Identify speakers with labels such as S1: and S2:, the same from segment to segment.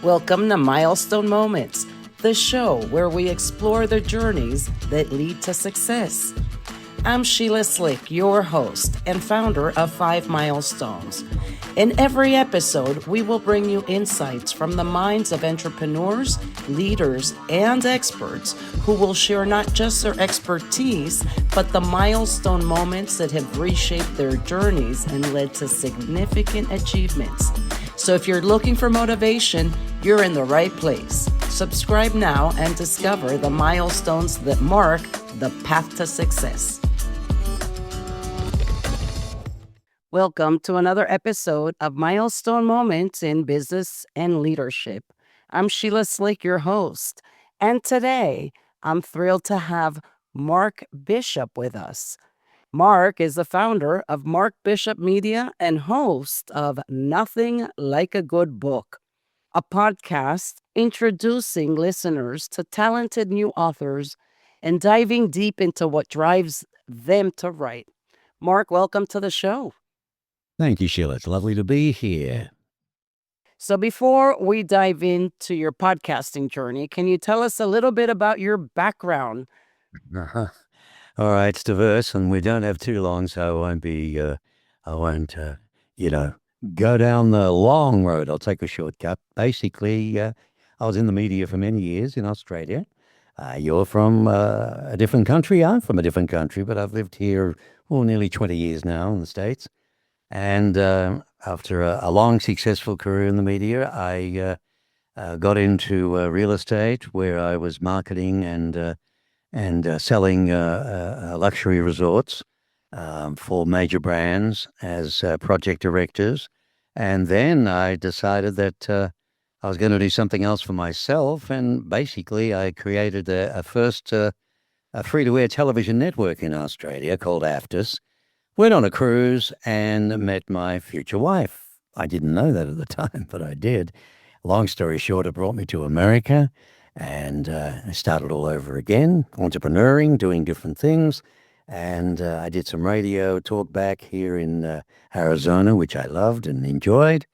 S1: Welcome to Milestone Moments, the show where we explore the journeys that lead to success. I'm Sheila Slick, your host and founder of 5 Milestones. In every episode, we will bring you insights from the minds of entrepreneurs, leaders, and experts who will share not just their expertise, but the milestone moments that have reshaped their journeys and led to significant achievements. So if you're looking for motivation, you're in the right place. Subscribe now and discover the milestones that mark the path to success. Welcome to another episode of Milestone Moments in Business and Leadership. I'm Sheila Slick, your host, and today I'm thrilled to have Mark Bishop with us. Mark is the founder of Mark Bishop Media and host of Nothing Like a Good Book, a podcast introducing listeners to talented new authors and diving deep into what drives them to write. Mark, welcome to the show.
S2: Thank you, Sheila. It's lovely to be here.
S1: So before we dive into your podcasting journey, can you tell us a little bit about your background?
S2: All right, it's diverse, and we don't have too long, so I won't, go down the long road. I'll take a shortcut. Basically, I was in the media for many years in Australia. You're from a different country. I'm from a different country, but I've lived here nearly 20 years now in the States. And after a long, successful career in the media, I got into real estate, where I was marketing and selling luxury resorts for major brands as project directors. And then I decided that I was going to do something else for myself. And basically, I created a free-to-air television network in Australia called AFTUS. Went on a cruise and met my future wife. I didn't know that at the time, but I did. Long story short, it brought me to America, and I started all over again, entrepreneuring, doing different things. And I did some radio talk back here in Arizona, which I loved and enjoyed.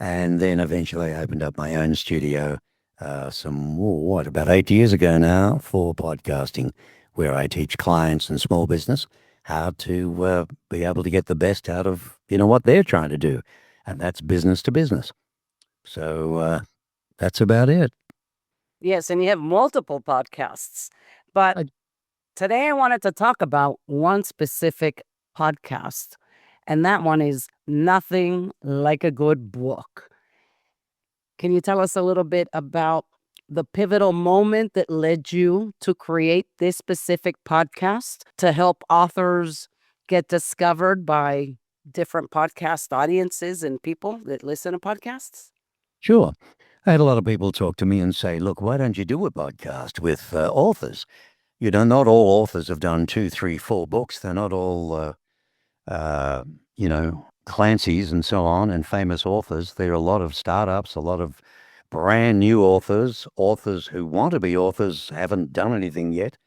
S2: And then eventually I opened up my own studio about 8 years ago now for podcasting, where I teach clients and small business how to be able to get the best out of, what they're trying to do. And that's business to business. So that's about it.
S1: Yes, and you have multiple podcasts. But today I wanted to talk about one specific podcast, and that one is Nothing Like a Good Book. Can you tell us a little bit about the pivotal moment that led you to create this specific podcast to help authors get discovered by different podcast audiences and people that listen to podcasts?
S2: Sure. I had a lot of people talk to me and say, look, why don't you do a podcast with authors? Not all authors have done 2, 3, 4 books. They're not all, Clancy's and so on and famous authors. There are a lot of startups, a lot of brand new authors who want to be authors, haven't done anything yet.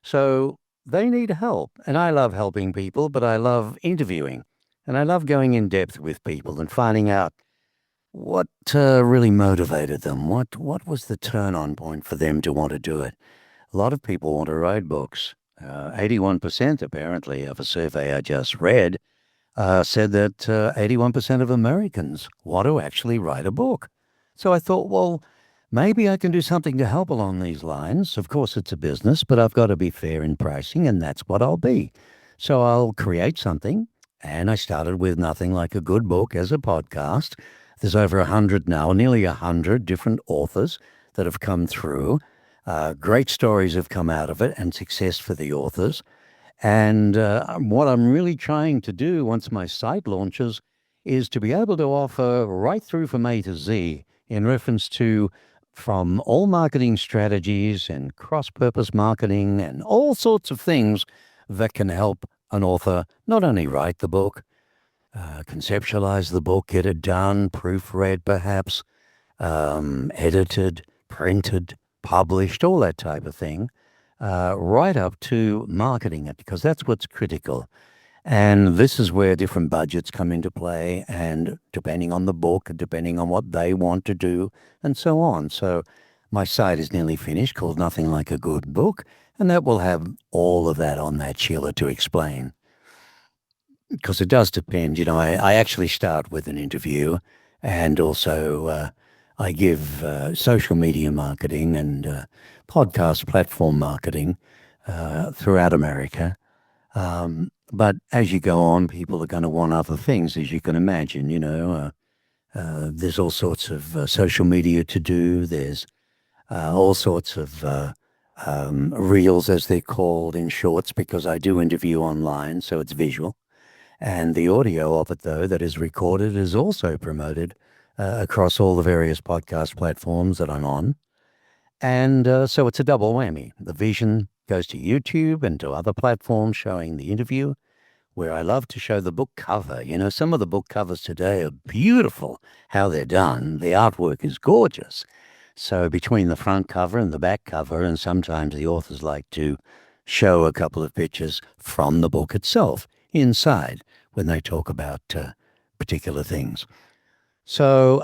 S2: So they need help. And I love helping people, but I love interviewing. And I love going in depth with people and finding out what really motivated them. What was the turn-on point for them to want to do it? A lot of people want to write books. 81% apparently of a survey I just read said that 81% of Americans want to actually write a book. So I thought, well, maybe I can do something to help along these lines. Of course, it's a business, but I've got to be fair in pricing, and that's what I'll be. So I'll create something, and I started with Nothing Like a Good Book as a podcast. There's over 100 now, nearly 100 different authors that have come through. Great stories have come out of it and success for the authors. And what I'm really trying to do once my site launches is to be able to offer right through from A to Z in reference to from all marketing strategies and cross-purpose marketing and all sorts of things that can help an author not only write the book, conceptualize the book, get it done, proofread perhaps, edited, printed, published, all that type of thing, right up to marketing it, because that's what's critical. And this is where different budgets come into play, and depending on the book, and depending on what they want to do, and so on. So, my site is nearly finished, called Nothing Like a Good Book, and that will have all of that on that, Sheila, to explain. Because it does depend. I actually start with an interview, and also I give social media marketing and podcast platform marketing throughout America. But as you go on, people are going to want other things, as you can imagine. There's all sorts of social media to do. There's all sorts of reels, as they're called, in shorts, because I do interview online, so it's visual. And the audio of it, though, that is recorded is also promoted across all the various podcast platforms that I'm on. And so it's a double whammy. The vision goes to YouTube and to other platforms showing the interview, where I love to show the book cover. Some of the book covers today are beautiful, how they're done. The artwork is gorgeous. So between the front cover and the back cover, and sometimes the authors like to show a couple of pictures from the book itself inside when they talk about particular things. So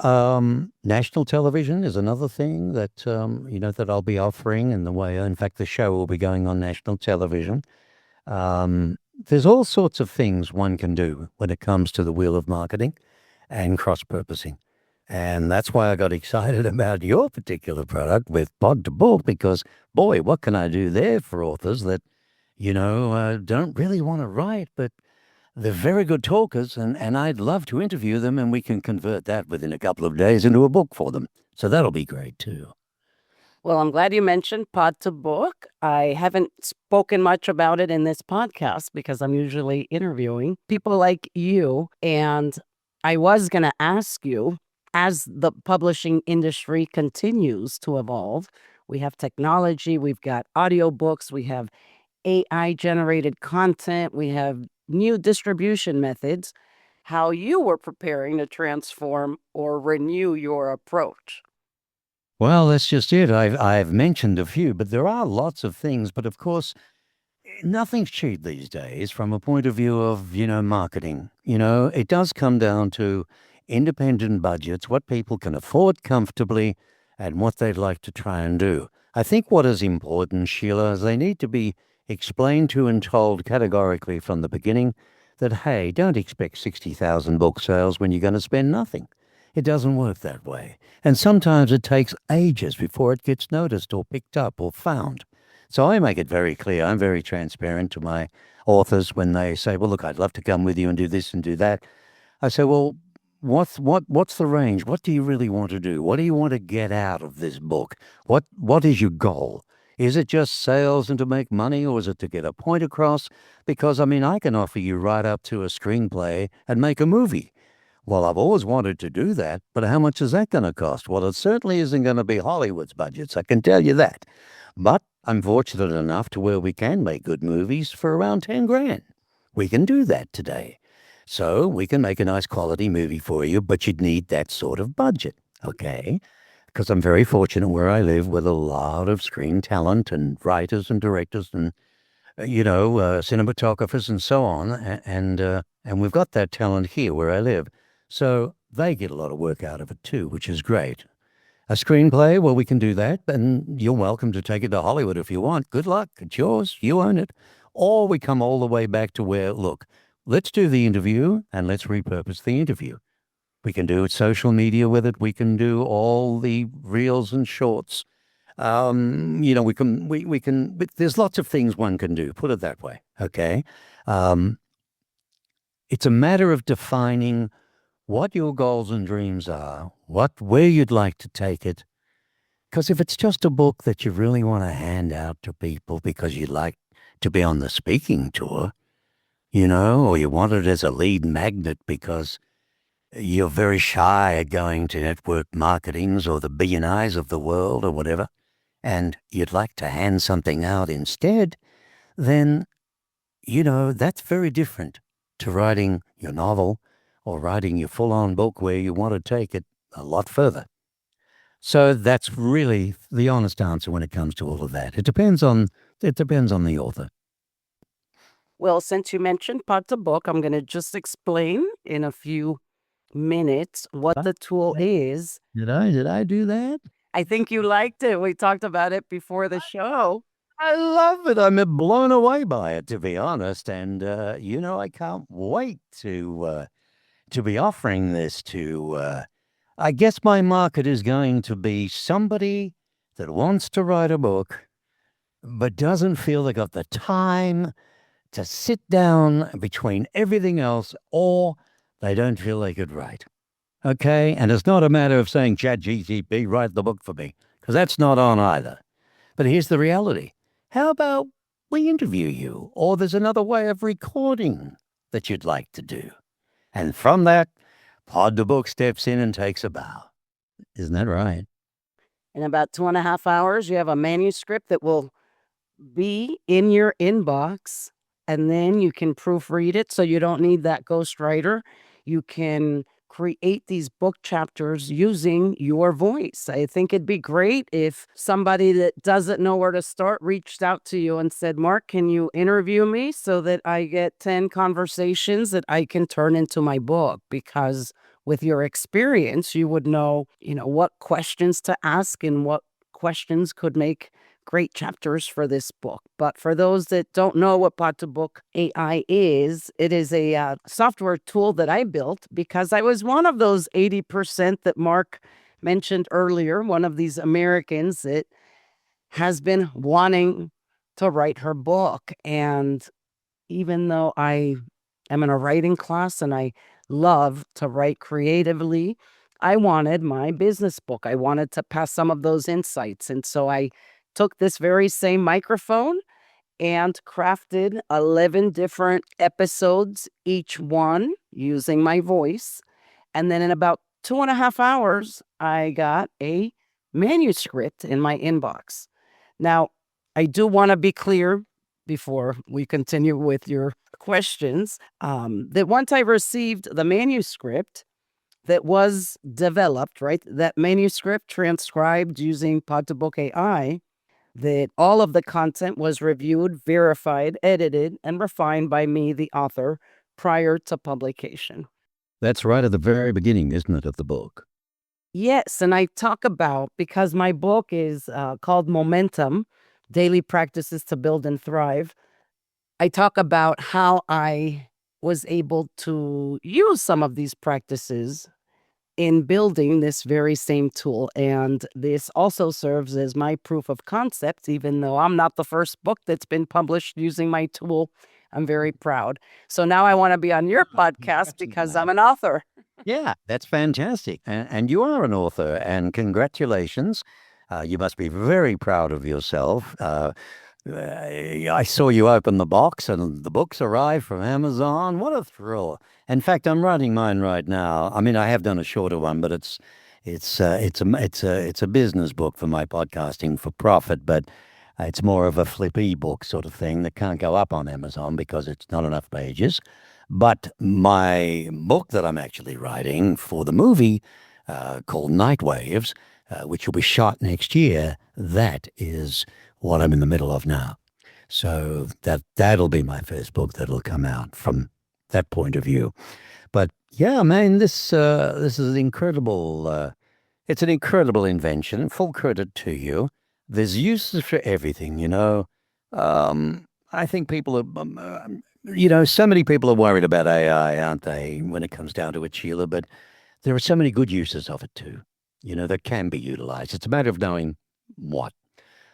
S2: national television is another thing that that I'll be offering in the way. In fact, the show will be going on national television. There's all sorts of things one can do when it comes to the wheel of marketing and cross-purposing. And that's why I got excited about your particular product with Pod to Book, because, boy, what can I do there for authors that, don't really want to write, but they're very good talkers, and I'd love to interview them, and we can convert that within a couple of days into a book for them. So that'll be great, too.
S1: Well, I'm glad you mentioned Pod to Book. I haven't spoken much about it in this podcast because I'm usually interviewing people like you. And I was going to ask you, as the publishing industry continues to evolve, we have technology, we've got audiobooks, we have AI generated content, we have new distribution methods, how you were preparing to transform or renew your approach.
S2: Well, that's just it. I've mentioned a few, but there are lots of things. But of course, nothing's cheap these days from a point of view of, marketing. It does come down to independent budgets, what people can afford comfortably, and what they'd like to try and do. I think what is important, Sheila, is they need to be explained to and told categorically from the beginning that, hey, don't expect 60,000 book sales when you're going to spend nothing. It doesn't work that way. And sometimes it takes ages before it gets noticed or picked up or found. So I make it very clear. I'm very transparent to my authors when they say, well, look, I'd love to come with you and do this and do that. I say, well, what's the range? What do you really want to do? What do you want to get out of this book? What is your goal? Is it just sales and to make money, or is it to get a point across? Because, I can offer you right up to a screenplay and make a movie. Well, I've always wanted to do that, but how much is that going to cost? Well, it certainly isn't going to be Hollywood's budgets, I can tell you that. But I'm fortunate enough to where we can make good movies for around 10 grand. We can do that today. So we can make a nice quality movie for you, but you'd need that sort of budget, okay? Because I'm very fortunate where I live with a lot of screen talent and writers and directors and cinematographers and so on, and we've got that talent here where I live. So they get a lot of work out of it too, which is great. A screenplay, well, we can do that, and you're welcome to take it to Hollywood if you want. Good luck. It's yours. You own it. Or we come all the way back to where, look, let's do the interview and let's repurpose the interview. We can do social media with it. We can do all the reels and shorts. But there's lots of things one can do, put it that way. Okay. It's a matter of defining what your goals and dreams are, where you'd like to take it. Because if it's just a book that you really want to hand out to people because you'd like to be on the speaking tour, or you want it as a lead magnet because you're very shy at going to network marketings or the B&Is of the world or whatever, and you'd like to hand something out instead, then, that's very different to writing your novel or writing your full-on book where you want to take it a lot further. So that's really the honest answer when it comes to all of that. It depends on the author.
S1: Well, since you mentioned Pod to Book, I'm going to just explain in a few minutes what the tool is.
S2: Did I do that?
S1: I think you liked it. We talked about it before the show.
S2: I love it. I'm blown away by it, to be honest. And I can't wait to be offering this to. I guess my market is going to be somebody that wants to write a book, but doesn't feel they got the time to sit down between everything else, or they don't feel they could write. Okay, and it's not a matter of saying, ChatGPT, write the book for me, because that's not on either. But here's the reality. How about we interview you, or there's another way of recording that you'd like to do? And from that, Pod the Book steps in and takes a bow. Isn't that right?
S1: In about 2.5 hours, you have a manuscript that will be in your inbox, and then you can proofread it so you don't need that ghostwriter. You can create these book chapters using your voice. I think it'd be great if somebody that doesn't know where to start reached out to you and said, Mark, can you interview me so that I get 10 conversations that I can turn into my book? Because with your experience, you would know, what questions to ask and what questions could make great chapters for this book. But for those that don't know what Pod to Book AI is, it is a software tool that I built because I was one of those 80% that Mark mentioned earlier, one of these Americans that has been wanting to write her book. And even though I am in a writing class and I love to write creatively, I wanted my business book. I wanted to pass some of those insights. And so I took this very same microphone and crafted 11 different episodes, each one using my voice. And then in about 2.5 hours, I got a manuscript in my inbox. Now, I do want to be clear before we continue with your questions that once I received the manuscript that was developed, right, that manuscript transcribed using Pod to Book AI, that all of the content was reviewed, verified, edited, and refined by me, the author, prior to publication.
S2: That's right at the very beginning, isn't it, of the book?
S1: Yes, and I talk about, because my book is called Momentum, Daily Practices to Build and Thrive, I talk about how I was able to use some of these practices in building this very same tool. And this also serves as my proof of concept, even though I'm not the first book that's been published using my tool. I'm very proud. So now I want to be on your podcast because I'm an author.
S2: Yeah, that's fantastic. And you are an author, and congratulations. You must be very proud of yourself. I saw you open the box and the books arrived from Amazon. What a thrill. In fact, I'm writing mine right now. I mean, I have done a shorter one, but it's a business book for my podcasting for profit, but it's more of a flip ebook sort of thing that can't go up on Amazon because it's not enough pages. But my book that I'm actually writing for the movie called Night Waves, which will be shot next year, that is what I'm in the middle of now. So that'll be my first book that'll come out from that point of view. But yeah, man, this is an incredible. It's an incredible invention. Full credit to you. There's uses for everything, you know. I think people are, so many people are worried about AI, aren't they, when it comes down to it, Sheila? But there are so many good uses of it too, that can be utilized. It's a matter of knowing what.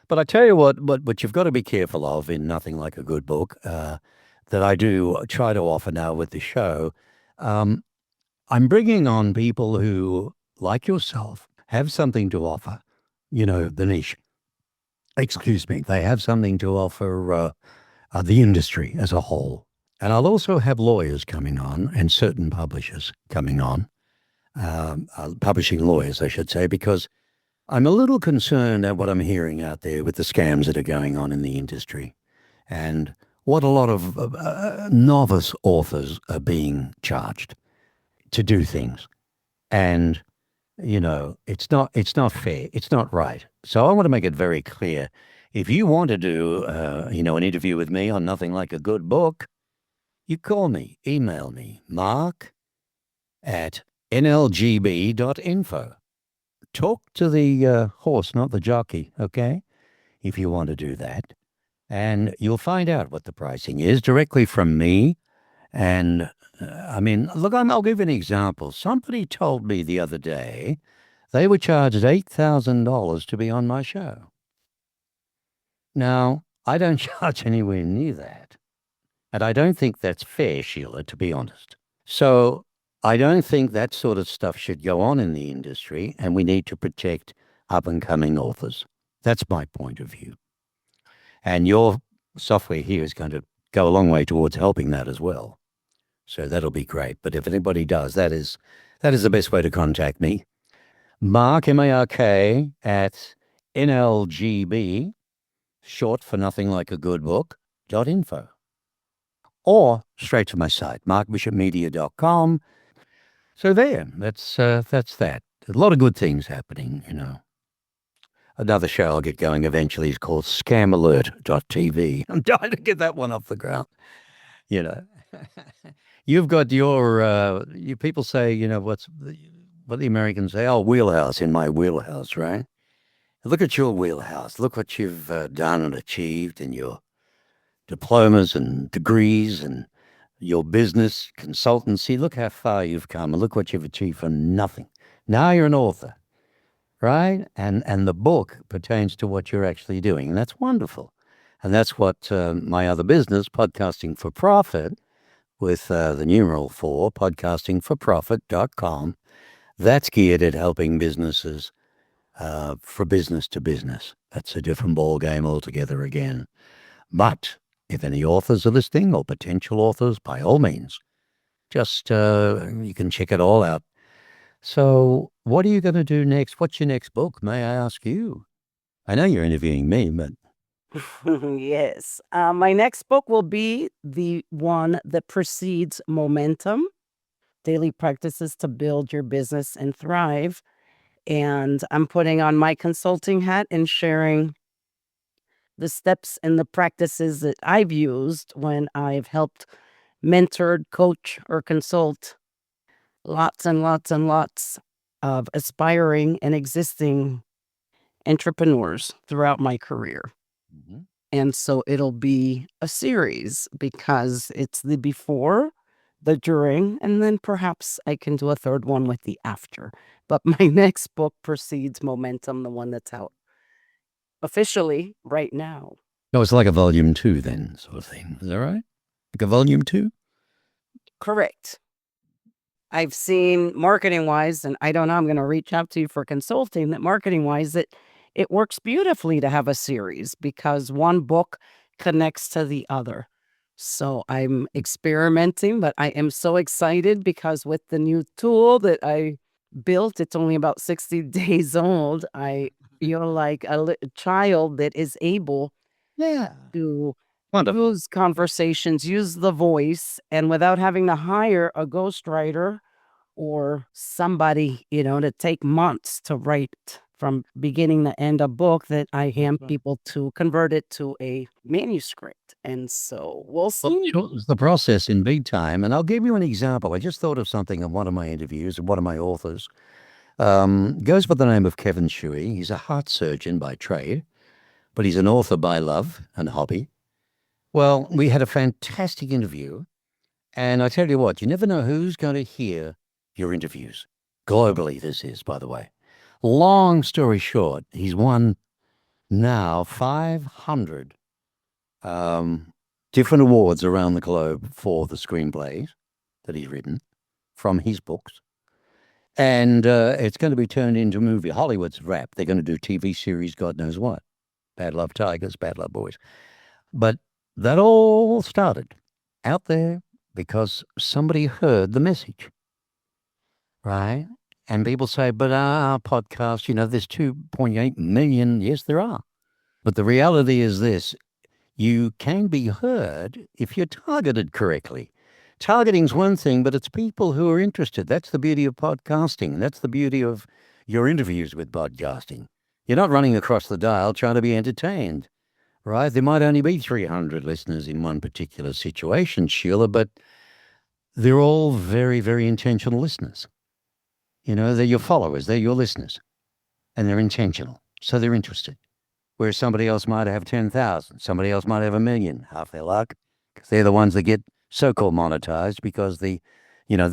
S2: But I tell you what you've got to be careful of in Nothing Like a Good Book, that I do try to offer now with the show. I'm bringing on people who, like yourself, have something to offer, the niche. Excuse me, they have something to offer the industry as a whole. And I'll also have lawyers coming on and certain publishers coming on, publishing lawyers, I should say, because I'm a little concerned at what I'm hearing out there with the scams that are going on in the industry and what a lot of novice authors are being charged to do things. And, it's not fair. It's not right. So I want to make it very clear. If you want to do, an interview with me on Nothing Like a Good Book, you call me, email me, mark@nlgb.info. Talk to the horse, not the jockey, okay? If you want to do that. And you'll find out what the pricing is directly from me. And look, I'll give you an example. Somebody told me the other day they were charged $8,000 to be on my show. Now, I don't charge anywhere near that. And I don't think that's fair, Sheila, to be honest. So I don't think that sort of stuff should go on in the industry, and we need to protect up and coming authors. That's my point of view. And your software here is going to go a long way towards helping that as well. So that'll be great. But if anybody does, that is the best way to contact me. Mark, MARK, at NLGB, short for Nothing Like a Good Book, .info. Or straight to my site, markbishopmedia.com. So there, that's that. A lot of good things happening, Another show I'll get going eventually is called scamalert.tv. I'm trying to get that one off the ground, You've got you people say, what the Americans say, oh, wheelhouse, in my wheelhouse, right? Look at your wheelhouse. Look what you've done and achieved in your diplomas and degrees and your business consultancy. Look how far you've come and look what you've achieved for nothing. Now you're an author, right? And the book pertains to what you're actually doing. And that's wonderful. And that's what my other business, Podcasting for Profit, with the numeral 4, podcastingforprofit.com, that's geared at helping businesses for business to business. That's a different ball game altogether again. But if any authors are listening or potential authors, by all means, just you can check it all out. So what are you going to do next? What's your next book? May I ask you? I know you're interviewing me, but
S1: Yes. My next book will be the one that precedes Momentum: Daily Practices to Build Your Business and Thrive. And I'm putting on my consulting hat and sharing the steps and the practices that I've used when I've helped mentored, coach, or consult lots and lots and lots of aspiring and existing entrepreneurs throughout my career.
S2: Mhm.
S1: And so it'll be a series because it's the before, the during, and then perhaps I can do a third one with the after. But my next book precedes Momentum, the one that's out officially right now.
S2: No, it's like a volume 2 then, sort of thing. Is that right? Like a volume 2?
S1: Correct. I've seen marketing wise, and I don't know, I'm going to reach out to you for consulting, that marketing wise, that it works beautifully to have a series because one book connects to the other. So I'm experimenting, but I am so excited because with the new tool that I built, it's only about 60 days old. You're like a child that is able
S2: Yeah.
S1: to
S2: Wonderful.
S1: use conversations, use the voice, and without having to hire a ghostwriter or somebody, to take months to write from beginning to end a book, that I hand people to convert it to a manuscript. And so we'll
S2: Well,
S1: see.
S2: shortens the process in big time. And I'll give you an example. I just thought of something in one of my interviews of one of my authors. Goes by the name of Kevin Shuey. He's a heart surgeon by trade, but he's an author by love and hobby. Well, we had a fantastic interview. And I tell you what, you never know who's going to hear your interviews. Globally, this is, by the way. Long story short, he's won now 500 different awards around the globe for the screenplays that he's written from his books. And it's going to be turned into a movie. Hollywood's wrapped. They're going to do TV series, God knows what. Bad Love Tigers, Bad Love Boys. But that all started out there because somebody heard the message, right? And people say, but our podcast, there's 2.8 million. Yes, there are. But the reality is this: you can be heard if you're targeted correctly. Targeting's one thing, but it's people who are interested. That's the beauty of podcasting. That's the beauty of your interviews with podcasting. You're not running across the dial trying to be entertained. right? There might only be 300 listeners in one particular situation, Sheila, but they're all very, very intentional listeners. You know, they're your followers, they're your listeners, and they're intentional. So they're interested. Whereas somebody else might have 10,000, somebody else might have 1,000,000, half their luck, because they're the ones that get so-called monetized because the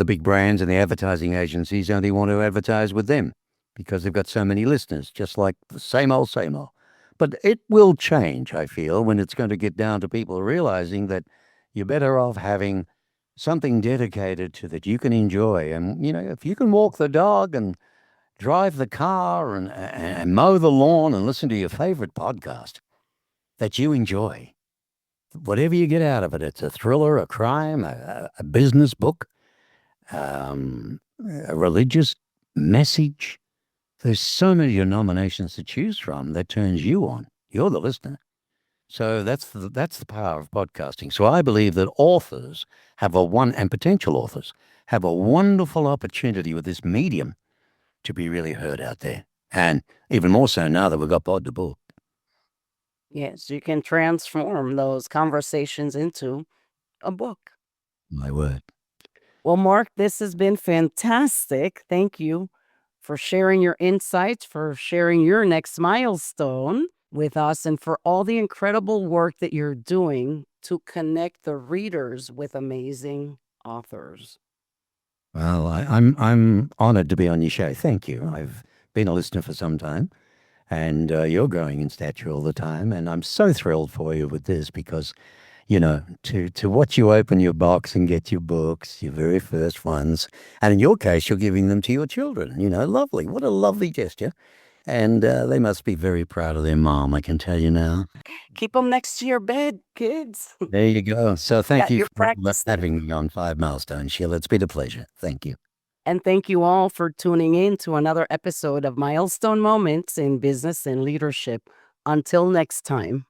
S2: big brands and the advertising agencies only want to advertise with them because they've got so many listeners, just like the same old, same old. But it will change, I feel, when it's going to get down to people realizing that you're better off having something dedicated to that you can enjoy. And, if you can walk the dog and drive the car and mow the lawn and listen to your favorite podcast that you enjoy, whatever you get out of it, it's a thriller, a crime, a business book, a religious message. There's so many denominations to choose from that turns you on. You're the listener. So that's the power of podcasting. So I believe that authors and potential authors have a wonderful opportunity with this medium to be really heard out there. And even more so now that we've got Pod to Book.
S1: Yes, you can transform those conversations into a book.
S2: My word.
S1: Well, Mark, this has been fantastic. Thank you for sharing your insights, for sharing your next milestone with us, and for all the incredible work that you're doing to connect the readers with amazing authors.
S2: Well, I'm honored to be on your show. Thank you. I've been a listener for some time, and you're growing in stature all the time. And I'm so thrilled for you with this because, to watch you open your box and get your books, your very first ones, and in your case, you're giving them to your children. Lovely. What a lovely gesture. And they must be very proud of their mom, I can tell you now.
S1: Keep them next to your bed, kids.
S2: There you go. So thank
S1: Got
S2: you
S1: your
S2: for
S1: practice there.
S2: having me on 5 Milestones, Sheila. It's been a pleasure. Thank you.
S1: And thank you all for tuning in to another episode of Milestone Moments in Business and Leadership. Until next time.